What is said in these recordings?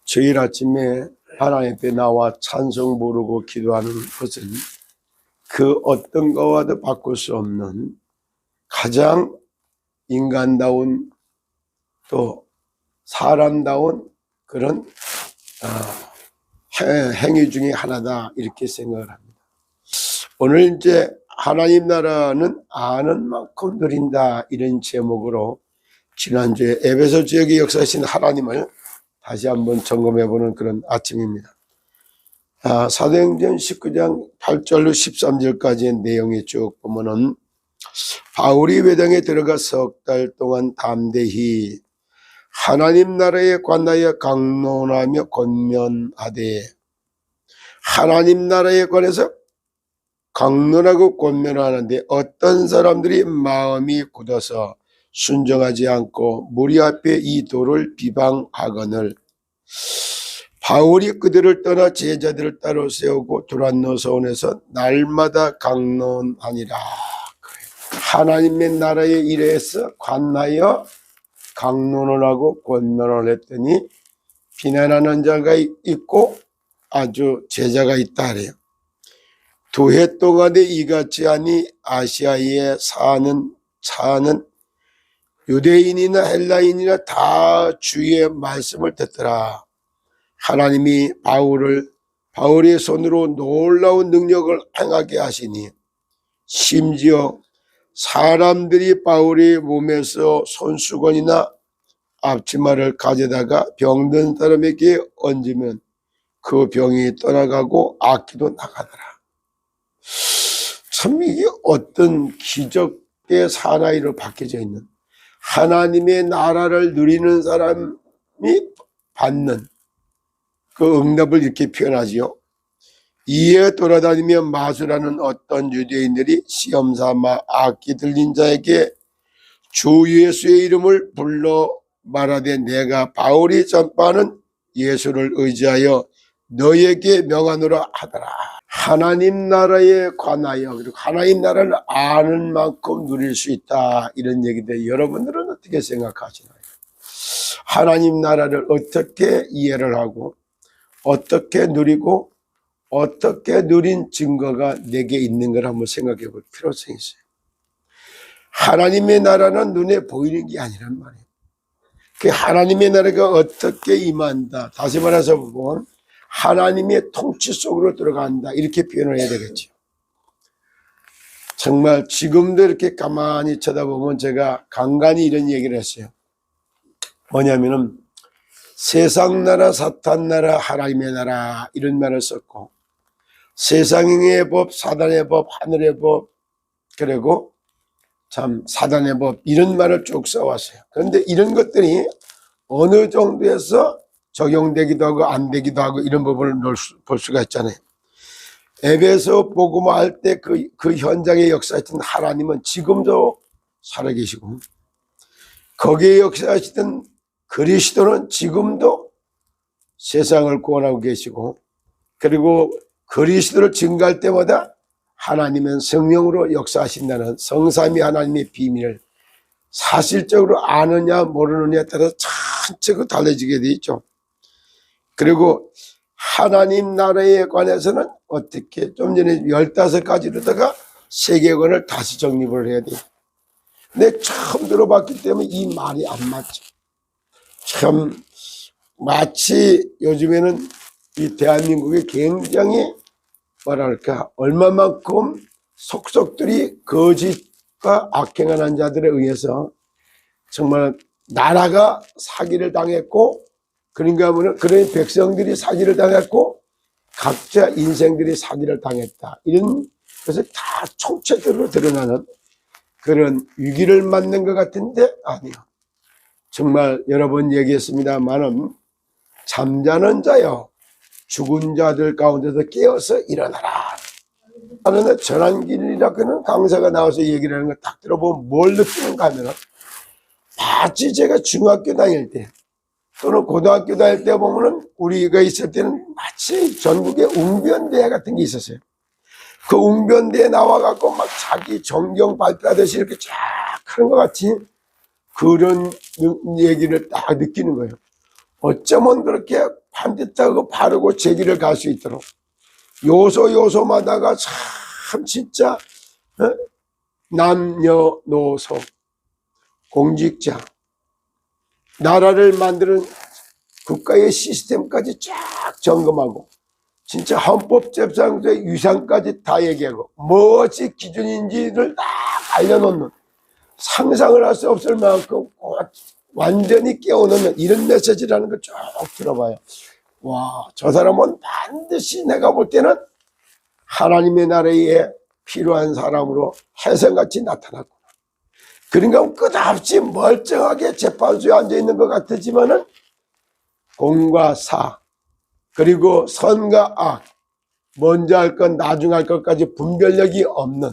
주일 아침에 하나님 앞에 나와 찬송 부르고 기도하는 것은 그 어떤 것과도 바꿀 수 없는 가장 인간다운 또 사람다운 그런 행위 중에 하나다 이렇게 생각을 합니다. 오늘 이제 하나님 나라는 아는 만큼 누린다 이런 제목으로 지난주에 에베소 지역에 역사하신 하나님을 다시 한번 점검해보는 그런 아침입니다. 사도행전 19장 8절로 13절까지의 내용이 쭉 보면은 바울이 회당에 들어가 석 달 동안 담대히 하나님 나라에 관하여 강론하며 권면하되, 하나님 나라에 관해서 강론하고 권면하는데 어떤 사람들이 마음이 굳어서 순종하지 않고 무리 앞에 이 도를 비방하거늘 바울이 그들을 떠나 제자들을 따로 세우고 두란노서원에서 날마다 강론하니라. 하나님의 나라에 이래서 관하여 강론을 하고 권면을 했더니 비난하는 자가 있고 아주 제자가 있다 그래요. 2해 동안에 이같이 하니 아시아에 사는 유대인이나 헬라인이나 다 주의 말씀을 듣더라. 하나님이 바울의 손으로 놀라운 능력을 행하게 하시니 심지어 사람들이 바울의 몸에서 손수건이나 앞치마를 가져다가 병든 사람에게 얹으면 그 병이 떠나가고 악기도 나가더라. 참 이게 어떤 기적의 사나이로 바뀌어져 있는, 하나님의 나라를 누리는 사람이 받는 그 응답을 이렇게 표현하지요. 이에 돌아다니며 마술하는 어떤 유대인들이 시험삼아 악기 들린 자에게 주 예수의 이름을 불러 말하되 내가 바울이 전파하는 예수를 의지하여 너에게 명하노라 하더라. 하나님 나라에 관하여, 그리고 하나님 나라를 아는 만큼 누릴 수 있다 이런 얘기인데 여러분들은 어떻게 생각하시나요? 하나님 나라를 어떻게 이해를 하고 어떻게 누리고 어떻게 누린 증거가 내게 있는 걸 한번 생각해 볼 필요성이 있어요. 하나님의 나라는 눈에 보이는 게 아니란 말이에요. 그 하나님의 나라가 어떻게 임한다, 다시 말해서 보면 하나님의 통치 속으로 들어간다 이렇게 표현을 해야 되겠죠. 정말 지금도 이렇게 가만히 쳐다보면 제가 간간히 이런 얘기를 했어요. 뭐냐면은 세상 나라, 사탄 나라, 하나님의 나라 이런 말을 썼고, 세상의 법, 사단의 법, 하늘의 법, 그리고 참 사단의 법 이런 말을 쭉 써왔어요. 그런데 이런 것들이 어느 정도에서 적용되기도 하고 안 되기도 하고 이런 부분을 볼 수가 있잖아요. 에베소 복음화 할 때 그 현장의 역사하시던 하나님은 지금도 살아계시고, 거기에 역사하시던 그리스도는 지금도 세상을 구원하고 계시고, 그리고 그리스도를 증거할 때마다 하나님은 성령으로 역사하신다는 성삼위 하나님의 비밀을 사실적으로 아느냐 모르느냐에 따라서 전체가 달라지게 돼 있죠. 그리고 하나님 나라에 관해서는 어떻게, 좀 전에 15가지로다가 세계관을 다시 정립을 해야 돼요. 근데 처음 들어봤기 때문에 이 말이 안 맞죠. 참 마치 요즘에는 이 대한민국이 굉장히 뭐랄까 얼마만큼 속속들이 거짓과 악행하는 자들에 의해서 정말 나라가 사기를 당했고, 그러니까 하면 그런 백성들이 사기를 당했고 각자 인생들이 사기를 당했다, 이런 것을 다 총체적으로 드러나는 그런 위기를 맞는 것 같은데 아니요. 정말 여러 번 얘기했습니다만은 잠자는 자여 죽은 자들 가운데서 깨어서 일어나라 하는 전환길이라고는 강사가 나와서 얘기를 하는 거 딱 들어보면 뭘 느끼는가 하면, 마치 제가 중학교 다닐 때 또는 고등학교 다닐 때 보면은 우리가 있을 때는 마치 전국에 웅변대회 같은 게 있었어요. 그 웅변대회에 나와갖고 막 자기 정경 발표하듯이 이렇게 쫙 하는 것 같이 그런 얘기를 딱 느끼는 거예요. 어쩌면 그렇게 반듯하고 바르고 제기를 갈 수 있도록 요소마다가 참 진짜 남녀노소 공직자 나라를 만드는 국가의 시스템까지 쫙 점검하고 진짜 헌법재판소의 위상까지 다 얘기하고 무엇이 기준인지를 다 알려놓는 상상을 할 수 없을 만큼 완전히 깨워놓는 이런 메시지라는 걸 쭉 들어봐요. 와, 저 사람은 반드시 내가 볼 때는 하나님의 나라에 필요한 사람으로 혜성같이 나타났구나. 그러니까 끝없이 멀쩡하게 재판소에 앉아있는 것 같았지만은 공과 사 그리고 선과 악 먼저 할 것 나중 할 것까지 분별력이 없는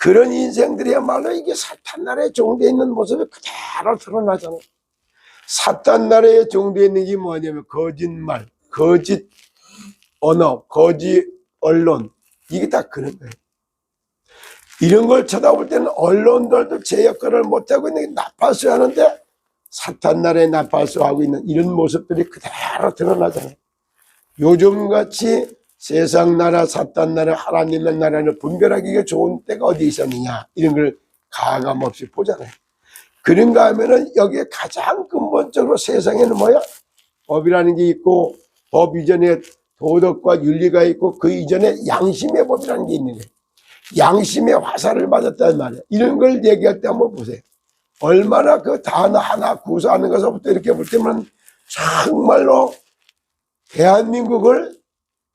그런 인생들이야말로 이게 사탄 나라에 종되어 있는 모습이 그대로 드러나잖아요. 사탄 나라에 종되어 있는 게 뭐냐면 거짓말, 거짓 언어, 거짓 언론 이게 다 그런 거예요. 이런 걸 쳐다볼 때는 언론들도 제 역할을 못하고 있는 게 나팔수 하는데 사탄 나라에 나팔수하고 있는 이런 모습들이 그대로 드러나잖아요. 요즘같이 세상 나라, 사탄 나라, 하나님의 나라를 분별하기가 좋은 때가 어디 있었느냐 이런 걸 가감없이 보잖아요. 그런가 하면은 여기에 가장 근본적으로 세상에는 뭐야? 법이라는 게 있고 법 이전에 도덕과 윤리가 있고 그 이전에 양심의 법이라는 게 있는 거예요. 양심의 화살을 맞았단 말이에요. 이런 걸 얘기할 때 한번 보세요. 얼마나 그 단어 하나 구사하는 것부터 이렇게 볼 때면 정말로 대한민국을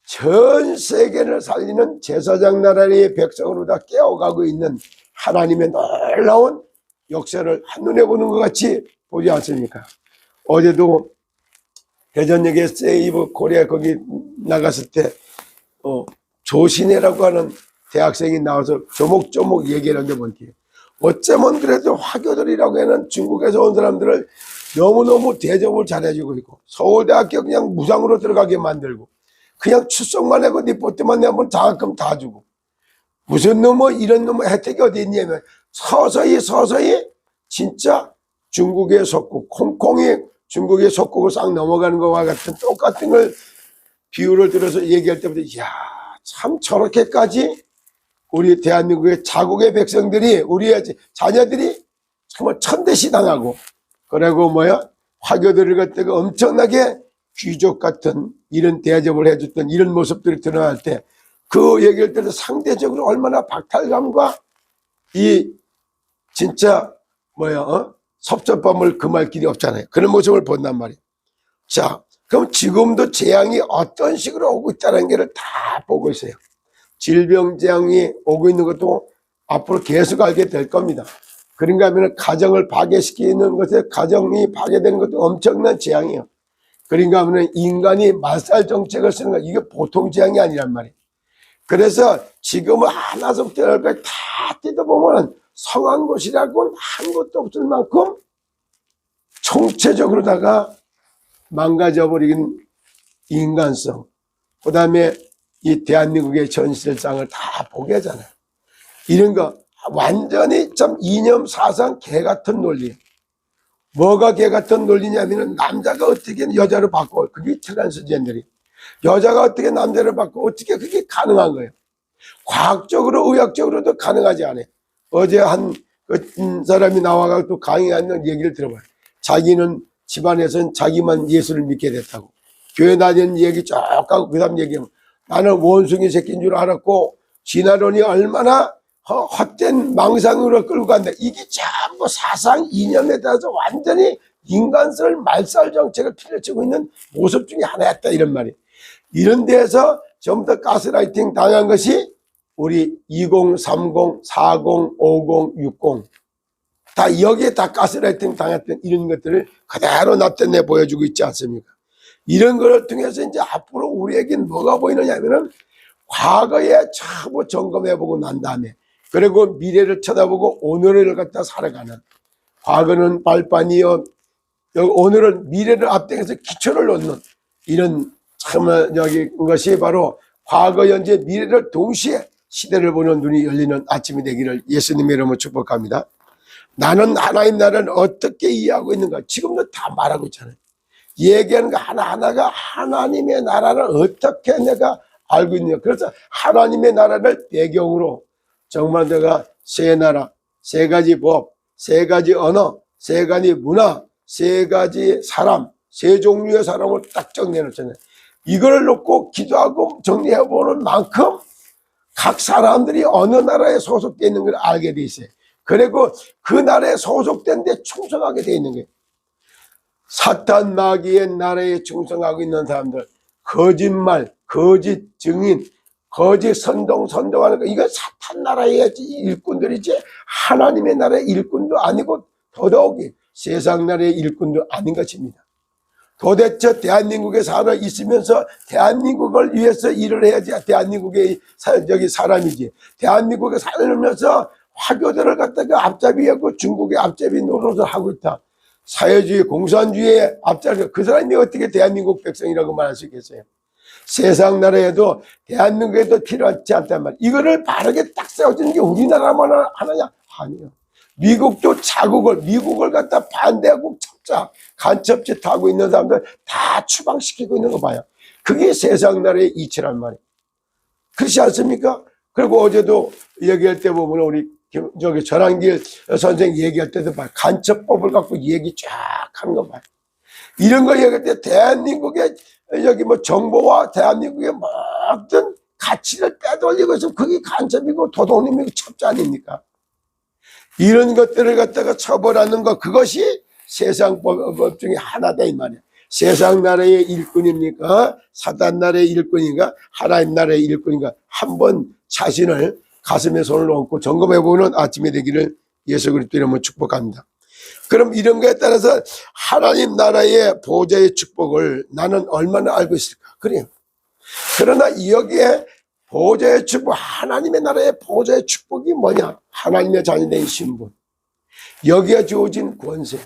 전 세계를 살리는 제사장 나라의 백성으로 다 깨어가고 있는 하나님의 놀라운 역사를 한눈에 보는 것 같이 보지 않습니까? 어제도 대전역에 세이브 코리아 거기 나갔을 때 조신혜라고 하는 대학생이 나와서 조목조목 얘기를 하는데 뭔지 어쩌면 그래도 화교들이라고 하는 중국에서 온 사람들을 너무너무 대접을 잘해주고 있고 서울대학교 그냥 무상으로 들어가게 만들고 그냥 출석만 하고 리포트만 내면 장학금 다 주고 무슨 이런 혜택이 어디 있냐면 서서히 진짜 중국의 속국 콩콩이 중국의 속국을 싹 넘어가는 것과 같은 똑같은 걸 비유를 들어서 얘기할 때부터 이야 참 저렇게까지 우리 대한민국의 자국의 백성들이 우리의 자녀들이 정말 천대시 당하고 그리고 화교들을 갖다가 엄청나게 귀족 같은 이런 대접을 해줬던 이런 모습들이 드러날 때 그 얘기할 때도 상대적으로 얼마나 박탈감과 이 진짜 섭섭함을 금할 길이 없잖아요. 그런 모습을 본단 말이에요. 자, 그럼 지금도 재앙이 어떤 식으로 오고 있다는 것을 다 보고 있어요. 질병 재앙이 오고 있는 것도 앞으로 계속 알게 될 겁니다. 그런가 하면 가정을 파괴시키는 것에 가정이 파괴되는 것도 엄청난 재앙이에요. 그런가 하면 인간이 말살 정책을 쓰는 거 이게 보통 재앙이 아니란 말이에요. 그래서 지금은 하나서부터 열까지 다 뜯어보면 성한 것이라고는 한 것도 없을 만큼 총체적으로다가 망가져버린 인간성 그 다음에 이 대한민국의 전실상을 다 보게 하잖아요. 이런 거 완전히 참 이념 사상 개 같은 논리예요. 뭐가 개 같은 논리냐면 남자가 어떻게 여자를 바꿔 그게 트랜스젠더리 여자가 어떻게 남자를 바꿔 어떻게 그게 가능한 거예요. 과학적으로 의학적으로도 가능하지 않아요. 어제 한 사람이 나와서 또 강의하는 얘기를 들어봐요. 자기는 집안에서는 자기만 예수를 믿게 됐다고 교회 다니는 얘기 쭉 하고 그 다음 얘기하면 나는 원숭이 새끼인 줄 알았고 진화론이 얼마나 헛된 망상으로 끌고 간다. 이게 전부 사상 이념에 따라서 완전히 인간성을 말살 정책을 피려치고 있는 모습 중에 하나였다 이런 말이에요. 이런 데에서 전부 다 가스라이팅 당한 것이 우리 20, 30, 40, 50, 60 다 여기에 다 가스라이팅 당했던 이런 것들을 그대로 나타내 보여주고 있지 않습니까? 이런 것을 통해서 이제 앞으로 우리에겐 뭐가 보이느냐 하면은 과거에 전부 점검해보고 난 다음에 그리고 미래를 쳐다보고 오늘을 갖다 살아가는 과거는 발판이요 오늘은 미래를 앞당겨서 기초를 놓는 이런 참 것이 바로 과거 현재 미래를 동시에 시대를 보는 눈이 열리는 아침이 되기를 예수님의 이름으로 축복합니다. 나는 하나님 나라를 어떻게 이해하고 있는가 지금도 다 말하고 있잖아요. 얘기하는 거 하나하나가 하나님의 나라를 어떻게 내가 알고 있느냐. 그래서 하나님의 나라를 배경으로 정말 내가 세 나라, 세 가지 법, 세 가지 언어, 세 가지 문화, 세 가지 사람, 세 종류의 사람을 딱 정리해놓잖아요. 이걸 놓고 기도하고 정리해보는 만큼 각 사람들이 어느 나라에 소속되어 있는 걸 알게 돼 있어요. 그리고 그 나라에 소속된 데 충성하게 돼 있는 거예요. 사탄 마귀의 나라에 충성하고 있는 사람들, 거짓말, 거짓 증인, 거짓 선동하는 거, 이거 사탄 나라의 일꾼들이지 하나님의 나라의 일꾼도 아니고 더더욱이 세상 나라의 일꾼도 아닌 것입니다. 도대체 대한민국에 살아 있으면서 대한민국을 위해서 일을 해야지 대한민국의 사람이지. 대한민국에 살면서 화교들을 갖다가 앞잡이하고 중국의 앞잡이 노릇을 하고 있다. 사회주의, 공산주의의 앞잡이, 그 사람이 어떻게 대한민국 백성이라고 말할 수 있겠어요? 세상 나라에도 대한민국에도 필요하지 않단 말이에요. 이거를 바르게 딱 세워주는 게 우리나라만 하느냐? 아니요. 미국을 갖다 반대하고 첩자, 간첩짓 하고 있는 사람들 다 추방시키고 있는 거 봐요. 그게 세상 나라의 이치란 말이에요. 그렇지 않습니까? 그리고 어제도 얘기할 때 보면 우리 전한길 선생 얘기할 때도 봐요. 간첩법을 갖고 얘기 쫙 하는 거 봐요. 이런 거 얘기할 때 대한민국의 정보와 대한민국의 모든 가치를 빼돌리고 있으면 그게 간첩이고 도둑놈이고 첩자 아닙니까? 이런 것들을 갖다가 처벌하는 것, 그것이 세상 법 중에 하나다 이 말이야. 세상 나라의 일꾼입니까? 사단 나라의 일꾼인가? 하나님 나라의 일꾼인가? 한번 자신을 가슴에 손을 얹고 점검해보는 아침이 되기를 예수 그리스도 이름으로 축복합니다. 그럼 이런 거에 따라서 하나님 나라의 보좌의 축복을 나는 얼마나 알고 있을까? 그래요. 그러나 여기에 보좌의 축복, 하나님의 나라의 보좌의 축복이 뭐냐? 하나님의 자녀된 신분, 여기에 주어진 권세.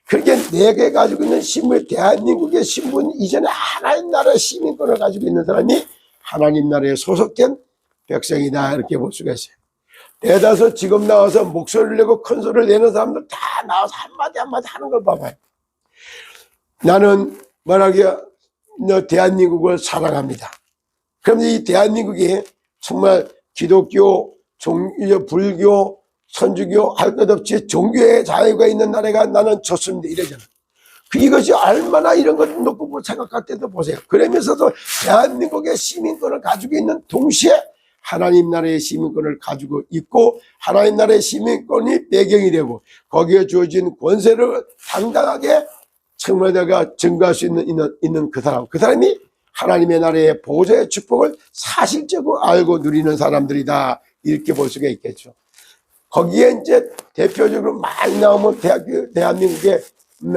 그렇게 내게 가지고 있는 신분, 대한민국의 신분 이전에 하나님 나라의 시민권을 가지고 있는 사람이 하나님 나라에 소속된 백성이다, 이렇게 볼 수가 있어요. 대다수 지금 나와서 목소리를 내고 큰 소리를 내는 사람들 다 나와서 한마디 한마디 하는 걸 봐봐요. 나는 말하기야 대한민국을 사랑합니다. 그럼 이 대한민국이 정말 기독교, 불교, 천주교 할 것 없이 종교의 자유가 있는 나라가 나는 좋습니다, 이러잖아. 이것이 얼마나 이런 걸 놓고 생각할 때도 보세요. 그러면서도 대한민국의 시민권을 가지고 있는 동시에 하나님 나라의 시민권을 가지고 있고 하나님 나라의 시민권이 배경이 되고 거기에 주어진 권세를 당당하게 정말 내가 증거할 수 있는 그 사람이 하나님의 나라의 보좌의 축복을 사실적으로 알고 누리는 사람들이다, 이렇게 볼 수가 있겠죠. 거기에 이제 대표적으로 많이 나오면 대한민국에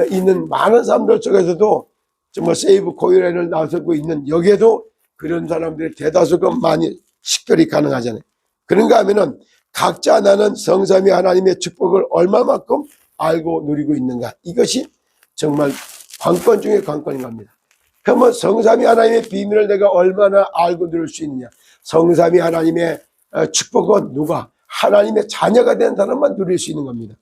있는 많은 사람들 속에서도 정말 세이브 코리아를 나서고 있는 여기에도 그런 사람들이 대다수가 많이 식별이 가능하잖아요. 그런가 하면은 각자 나는 성삼위 하나님의 축복을 얼마만큼 알고 누리고 있는가, 이것이 정말 관건 중에 관건인 겁니다. 그러면 성삼위 하나님의 비밀을 내가 얼마나 알고 누릴 수 있느냐. 성삼위 하나님의 축복은 누가? 하나님의 자녀가 된 사람만 누릴 수 있는 겁니다.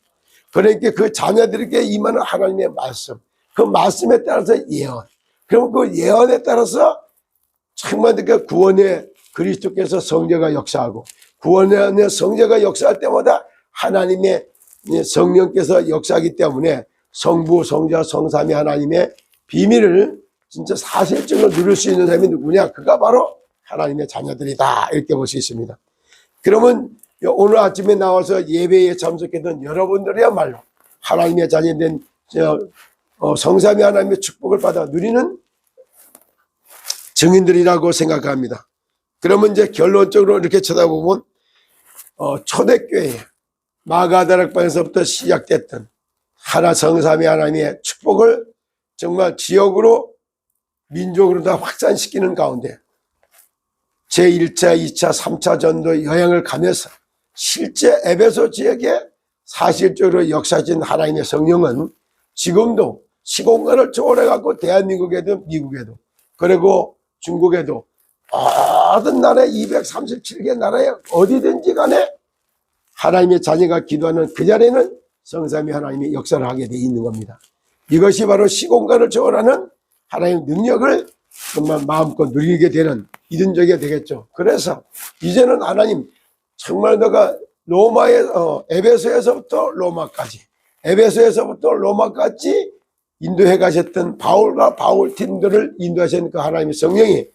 그러니까 그 자녀들에게 임하는 하나님의 말씀, 그 말씀에 따라서 예언, 그럼 그 예언에 따라서 정말 그 구원의 그리스도께서 성자가 역사하고 구원의 성자가 역사할 때마다 하나님의 성령께서 역사하기 때문에 성부, 성자, 성삼위 하나님의 비밀을 진짜 사실적으로 누릴 수 있는 사람이 누구냐? 그가 바로 하나님의 자녀들이다, 이렇게 볼 수 있습니다. 그러면 오늘 아침에 나와서 예배에 참석했던 여러분들이야말로 하나님의 자녀된 성삼위 하나님의 축복을 받아 누리는 증인들이라고 생각합니다. 그러면 이제 결론적으로 이렇게 쳐다보면 초대교회 마가다락방에서부터 시작됐던 성삼위 하나님의 축복을 정말 지역으로 민족으로 다 확산시키는 가운데 제1차, 2차, 3차 전도 여행을 가면서 실제 에베소 지역에 사실적으로 역사진 하나님의 성령은 지금도 시공간을 초월해갖고 대한민국에도 미국에도 그리고 중국에도 모든 나라에 237개 나라에 어디든지 간에 하나님의 자녀가 기도하는 그 자리에는 성삼위 하나님이 역사를 하게 돼 있는 겁니다. 이것이 바로 시공간을 초월하는 하나님의 능력을 정말 마음껏 누리게 되는 이런 적이 되겠죠. 그래서 이제는 하나님 정말 너가 에베소에서부터 로마까지, 에베소에서부터 로마까지 인도해 가셨던 바울과 바울 팀들을 인도하신 그 하나님의 성령이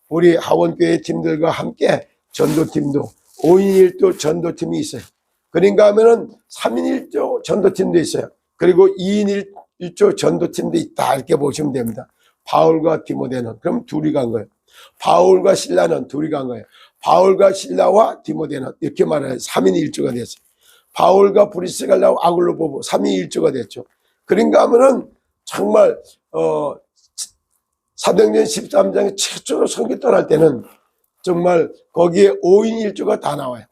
우리 하원교회 팀들과 함께 전도팀도 5인 1조 전도팀이 있어요. 그런가 하면은 3인 1조 전도팀도 있어요. 그리고 2인 1조 전도팀도 있다 이렇게 보시면 됩니다. 바울과 디모데는 그럼 둘이 간 거예요. 바울과 실라는 둘이 간 거예요. 바울과 실라와 디모데는 이렇게 말해요. 3인 1조가 됐어요. 바울과 브리스갈라와 아글로보보 3인 1조가 됐죠. 그런가 하면은 정말 사도행전 13장에 최초로 선교 떠날 때는 정말 거기에 5인 1조가 다 나와요.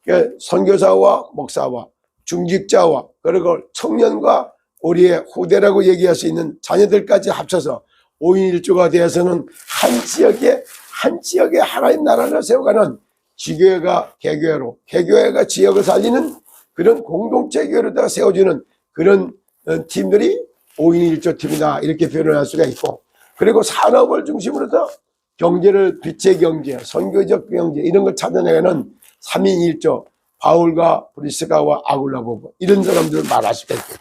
그러니까 선교사와 목사와 중직자와 그리고 청년과 우리의 후대라고 얘기할 수 있는 자녀들까지 합쳐서 5인 1조가 되어서는 한 지역에 하나님 나라를 세워가는 지교회가 개교회로, 개교회가 지역을 살리는 그런 공동체 교회로다가 세워주는 그런 팀들이 5인 1조 팀이다 이렇게 표현을 할 수가 있고, 그리고 산업을 중심으로 해서 경제를 빛의 경제, 선교적 경제 이런 걸 찾아내는 3인 1조 바울과 브리스가와 아굴라보고 이런 사람들을 말할 수가 있겠죠.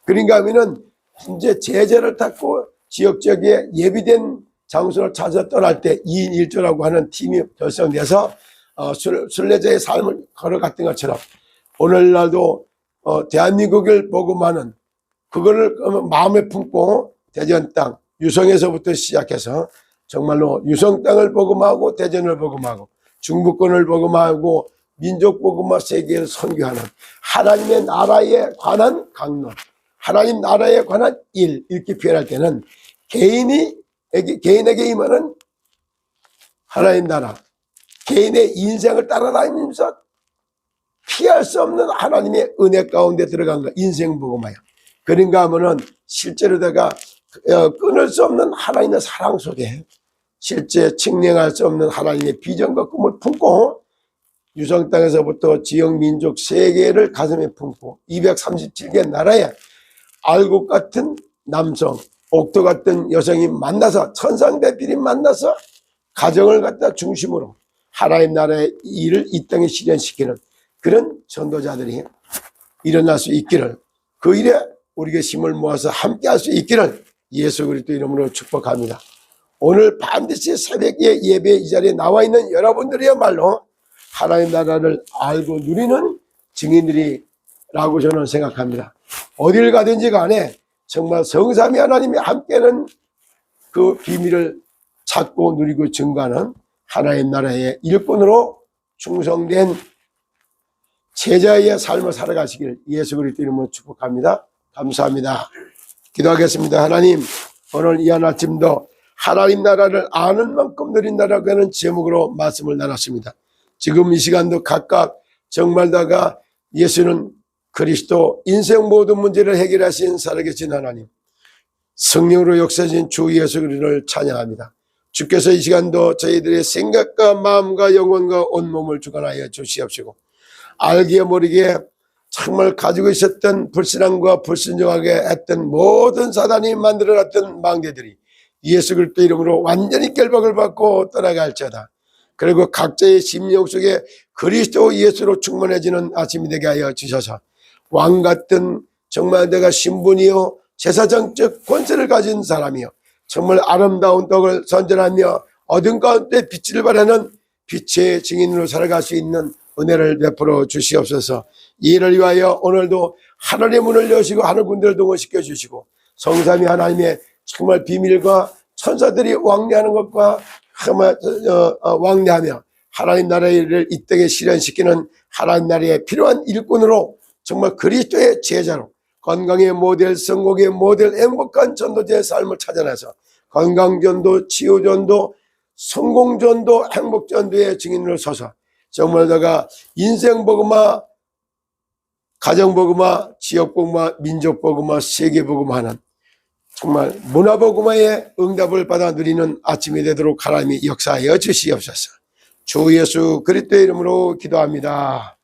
그러니까 하면은 이제 제자를 찾고 지역적에 예비된 장소를 찾아 떠날 때 2인 1조라고 하는 팀이 결성돼서 순례자의 삶을 걸어갔던 것처럼 오늘날도 대한민국을 복음하는 그거를 마음에 품고 대전 땅 유성에서부터 시작해서 정말로 유성 땅을 복음하고 대전을 복음하고 중부권을 복음하고 민족 복음화 세계를 선교하는 하나님의 나라에 관한 강론, 하나님 나라에 관한 일 이렇게 표현할 때는 개인에게 임하는 하나님 나라, 개인의 인생을 따라다니면서 피할 수 없는 하나님의 은혜 가운데 들어간 거, 인생 복음화야. 그런가 하면은 실제로다가 끊을 수 없는 하나님의 사랑 속에 실제 측량할 수 없는 하나님의 비전과 꿈을 품고 유성 땅에서부터 지역 민족 세계를 가슴에 품고 237개 나라에 알곡 같은 남성, 옥토 같은 여성이 만나서 천상배필이 만나서 가정을 갖다 중심으로 하나님 나라의 일을 이 땅에 실현시키는 그런 전도자들이 일어날 수 있기를, 그 일에 우리가 힘을 모아서 함께 할 수 있기를 예수 그리스도 이름으로 축복합니다. 오늘 반드시 새벽에 예배 이 자리에 나와 있는 여러분들이야말로 하나님 나라를 알고 누리는 증인들이라고 저는 생각합니다. 어딜 가든지 간에 정말 성삼위 하나님이 함께하는 그 비밀을 찾고 누리고 증거하는 하나님 나라의 일꾼으로 충성된 제자의 삶을 살아가시길 예수 그리스도 이름으로 축복합니다. 감사합니다. 기도하겠습니다. 하나님, 오늘 이 한 아침도 하나님 나라를 아는 만큼 누린다라고 하는 제목으로 말씀을 나눴습니다. 지금 이 시간도 각각 정말 다가 예수는 그리스도 인생 모든 문제를 해결하신 살아계신 하나님, 성령으로 역사진 주 예수 그리스도를 찬양합니다. 주께서 이 시간도 저희들의 생각과 마음과 영혼과 온몸을 주관하여 주시옵시고, 알게 모르게 정말 가지고 있었던 불신앙과 불순종하게 했던 모든 사단이 만들어놨던 망대들이 예수 그리스도 이름으로 완전히 결박을 받고 떠나갈지어다. 그리고 각자의 심령 속에 그리스도 예수로 충만해지는 아침이 되게 하여 주셔서 왕 같은 정말 내가 신분이요 제사장적 권세를 가진 사람이요 정말 아름다운 떡을 선전하며 어둠 가운데 빛을 발하는 빛의 증인으로 살아갈 수 있는 은혜를 베풀어 주시옵소서. 이를 위하여 오늘도 하늘의 문을 여시고 하늘 군대를 동원시켜 주시고 성삼위 하나님의 정말 비밀과 천사들이 왕래하는 것과 왕래하며 하나님 나라를 이 땅에 실현시키는 하나님 나라에 필요한 일꾼으로 정말 그리스도의 제자로 건강의 모델, 성공의 모델, 행복한 전도자의 삶을 찾아내서 건강전도, 치유전도, 성공전도, 행복전도의 증인으로 서서 정말 내가 인생복음화, 가정복음화, 지역복음화, 민족복음화, 세계복음화하는 정말 문화복음화의 응답을 받아 누리는 아침이 되도록 하나님이 역사하여 주시옵소서. 주 예수 그리스도의 이름으로 기도합니다.